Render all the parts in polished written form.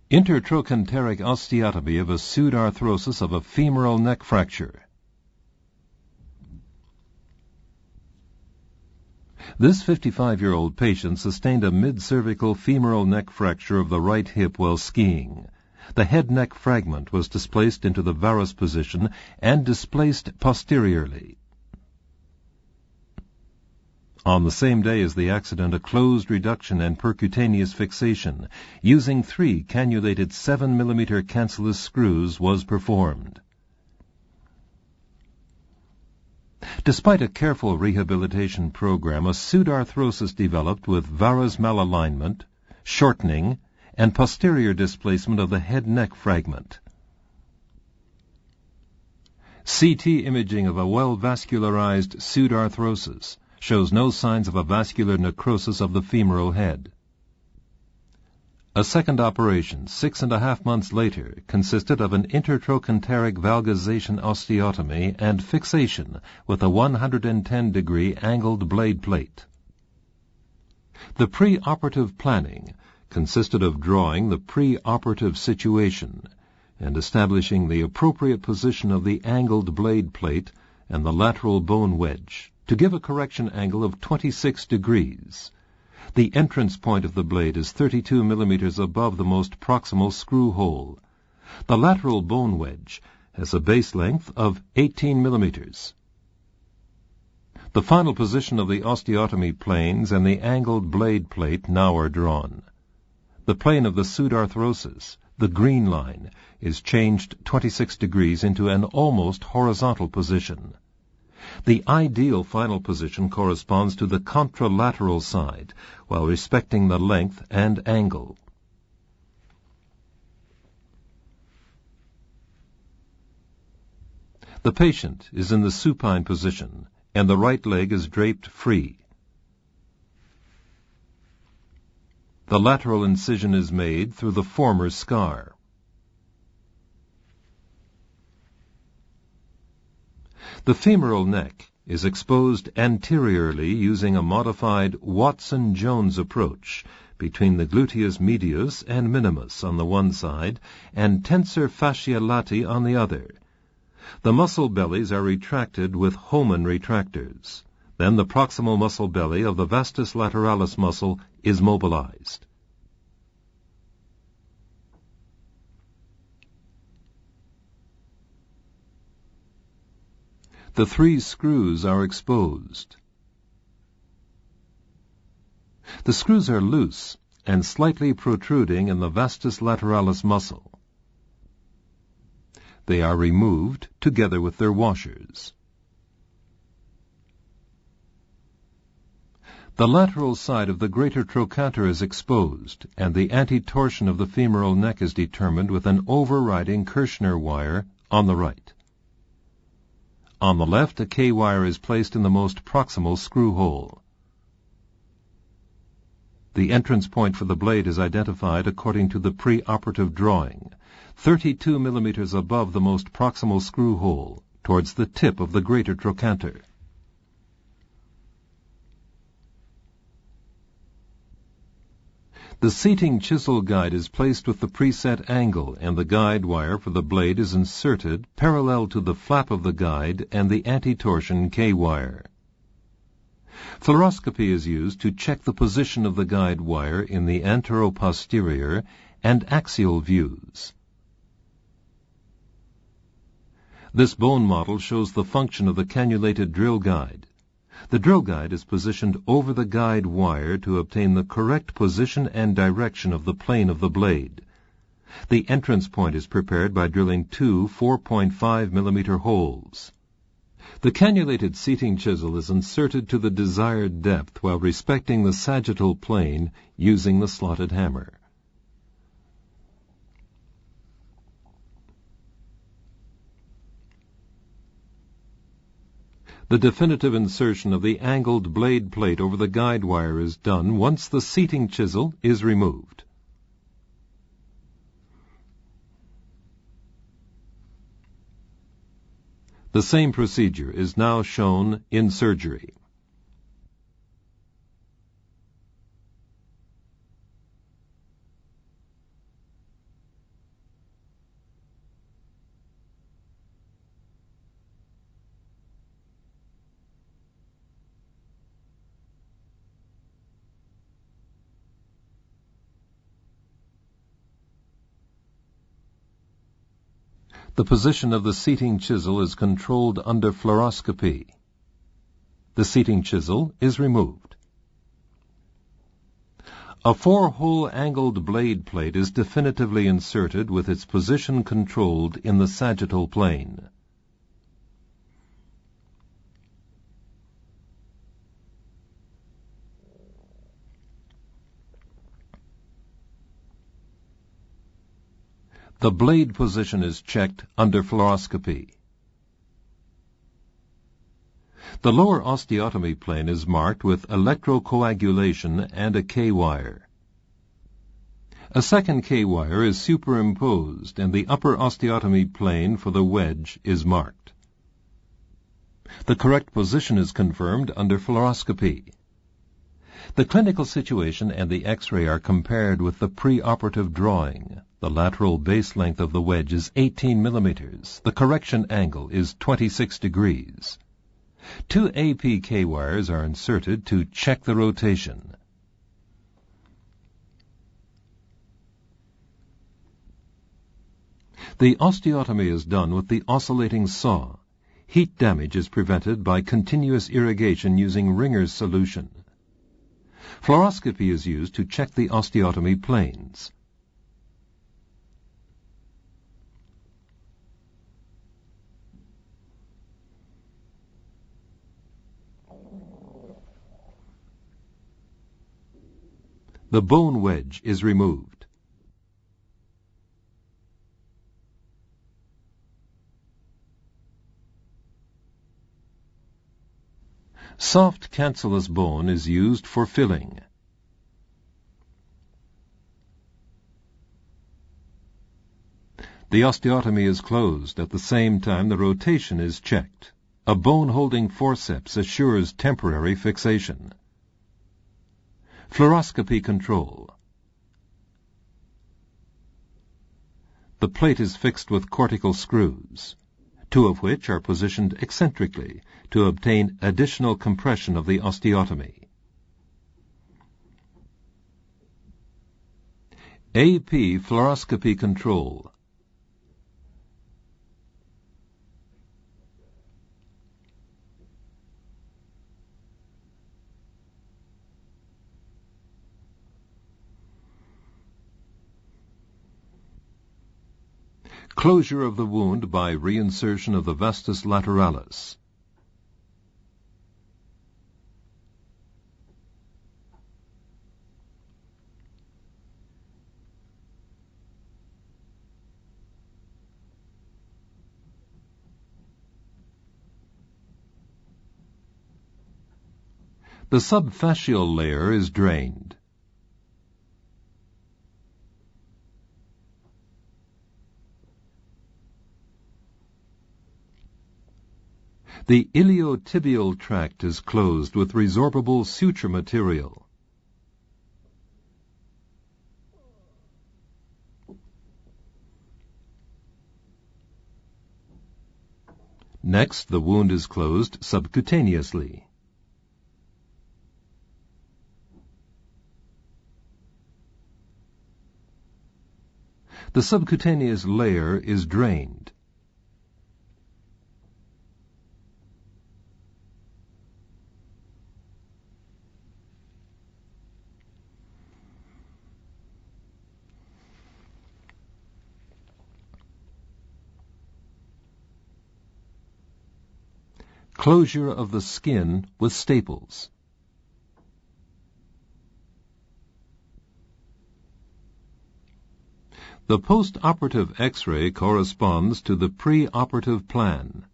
Intertrochanteric osteotomy of a pseudarthrosis of a femoral neck fracture. This 55-year-old patient sustained a mid-cervical femoral neck fracture of the right hip while skiing. The head-neck fragment was displaced into the varus position and displaced posteriorly. On the same day as the accident, a closed reduction and percutaneous fixation using 3 cannulated 7mm cancellous screws was performed. Despite a careful rehabilitation program, a pseudarthrosis developed with varus malalignment, shortening, and posterior displacement of the head-neck fragment. CT imaging of a well-vascularized pseudarthrosis shows no signs of a vascular necrosis of the femoral head. A second operation, 6.5 months later, consisted of an intertrochanteric valgization osteotomy and fixation with a 110-degree angled blade plate. The pre-operative planning consisted of drawing the pre-operative situation and establishing the appropriate position of the angled blade plate and the lateral bone wedge to give a correction angle of 26 degrees. The entrance point of the blade is 32 millimeters above the most proximal screw hole. The lateral bone wedge has a base length of 18 millimeters. The final position of the osteotomy planes and the angled blade plate now are drawn. The plane of the pseudarthrosis, the green line, is changed 26 degrees into an almost horizontal position. The ideal final position corresponds to the contralateral side, while respecting the length and angle. The patient is in the supine position, and the right leg is draped free. The lateral incision is made through the former scar. The femoral neck is exposed anteriorly using a modified Watson-Jones approach between the gluteus medius and minimus on the one side and tensor fasciae lati on the other. The muscle bellies are retracted with Hohmann retractors. Then the proximal muscle belly of the vastus lateralis muscle is mobilized. The 3 screws are exposed. The screws are loose and slightly protruding in the vastus lateralis muscle. They are removed together with their washers. The lateral side of the greater trochanter is exposed, and the antitorsion of the femoral neck is determined with an overriding Kirschner wire on the right. On the left, a K-wire is placed in the most proximal screw hole. The entrance point for the blade is identified according to the pre-operative drawing, 32 millimeters above the most proximal screw hole, towards the tip of the greater trochanter. The seating chisel guide is placed with the preset angle, and the guide wire for the blade is inserted parallel to the flap of the guide and the antitorsion K-wire. Fluoroscopy is used to check the position of the guide wire in the anteroposterior and axial views. This bone model shows the function of the cannulated drill guide. The drill guide is positioned over the guide wire to obtain the correct position and direction of the plane of the blade. The entrance point is prepared by drilling 2 4.5 millimeter holes. The cannulated seating chisel is inserted to the desired depth while respecting the sagittal plane using the slotted hammer. The definitive insertion of the angled blade plate over the guide wire is done once the seating chisel is removed. The same procedure is now shown in surgery. The position of the seating chisel is controlled under fluoroscopy. The seating chisel is removed. A 4-hole angled blade plate is definitively inserted with its position controlled in the sagittal plane. The blade position is checked under fluoroscopy. The lower osteotomy plane is marked with electrocoagulation and a K-wire. A second K-wire is superimposed and the upper osteotomy plane for the wedge is marked. The correct position is confirmed under fluoroscopy. The clinical situation and the X-ray are compared with the preoperative drawing. The lateral base length of the wedge is 18 millimeters. The correction angle is 26 degrees. 2 APK wires are inserted to check the rotation. The osteotomy is done with the oscillating saw. Heat damage is prevented by continuous irrigation using Ringer's solution. Fluoroscopy is used to check the osteotomy planes. The bone wedge is removed. Soft cancellous bone is used for filling. The osteotomy is closed. At the same time, the rotation is checked. A bone-holding forceps assures temporary fixation. Fluoroscopy control. The plate is fixed with cortical screws, 2 of which are positioned eccentrically to obtain additional compression of the osteotomy. AP fluoroscopy control. Closure of the wound by reinsertion of the vastus lateralis. The subfascial layer is drained. The iliotibial tract is closed with resorbable suture material. Next, the wound is closed subcutaneously. The subcutaneous layer is drained. Closure of the skin with staples. The post-operative X-ray corresponds to the pre-operative plan.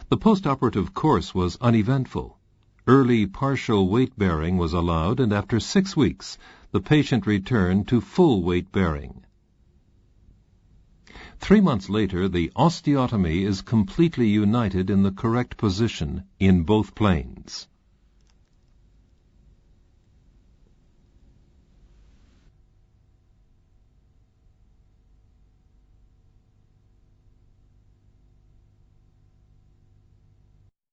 The post-operative course was uneventful. Early partial weight-bearing was allowed, and after 6 weeks, the patient returned to full weight-bearing. 3 months later, the osteotomy is completely united in the correct position in both planes.